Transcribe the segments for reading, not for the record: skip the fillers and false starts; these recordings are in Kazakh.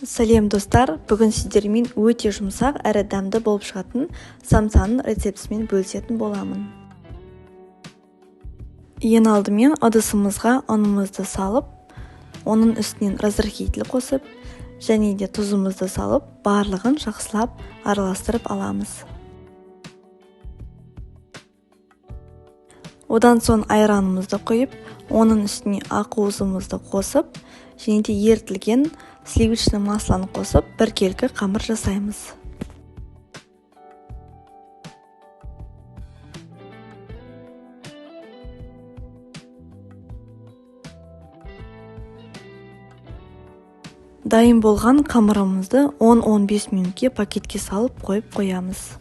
Сәлем достар, бүгін сіздермен өте жұмсақ әрі дәмді болып шығатын самсаның рецептісімен бөлісетін боламын. Ең алдымен ыдысымызға ұнымызды салып, оның үстінен разрыхитель қосып, және де тұзымызды салып, барлығын жақсылап араластырып аламыз. Одан соң айранымызды құйып, оның үстіне ақуызымызды қосып, және де ерітілген сливочный маслоны қосып, біркелкі қамыр жасаймыз. Дайын болған қамырымызды 10-15 минутке пакетке салып қойып қоямыз.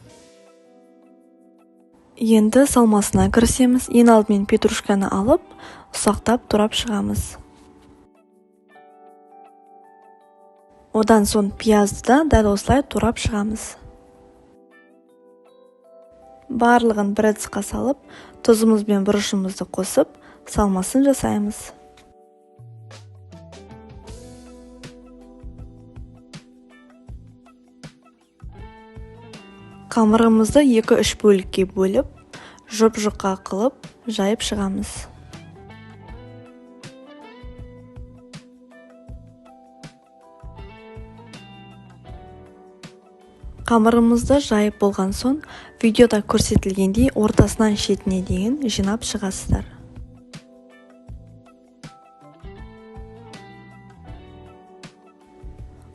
Енді салмасына кірісеміз. Ең алдымен петрушканы алып, ұсақтап турап шығамыз. Одан соң пиязды да дәл осылай турап шығамыз. Барлығын бір ыдысқа салып, тұзымыз бен бұрышымызды қосып, салмасын жасаймыз. Қамырымызды 2-3 бөлікке бөліп, жұп-жұқа қылып, жайып шығамыз. Қамырымызды жайып болған соң, видеода көрсетілгендей ортасынан шетіне дейін жинап шығасыздар.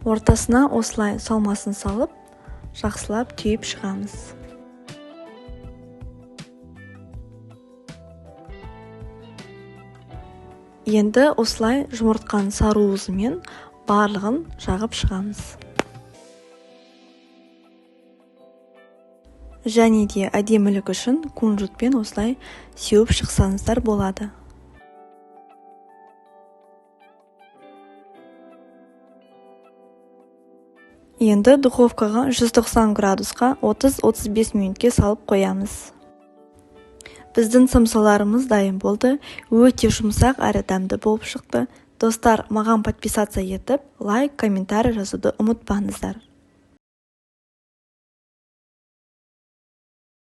Ортасына осылай салмасын салып, жақсылап түйіп шығамыз. Енді осылай жұмыртқаның сары уызымен барлығын жағып шығамыз. Және де әдемілік үшін кунжутпен осылай сеуіп шықсаңыздар болады. Енді духовкаға 190 градусқа 30-35 минутке салып қоямыз. Біздің самсаларымыз дайын болды. Өте жұмсақ әрі дәмді болып шықты. Достар, маған подписаться етіп, лайк, комментарий жазуды ұмытпаңыздар.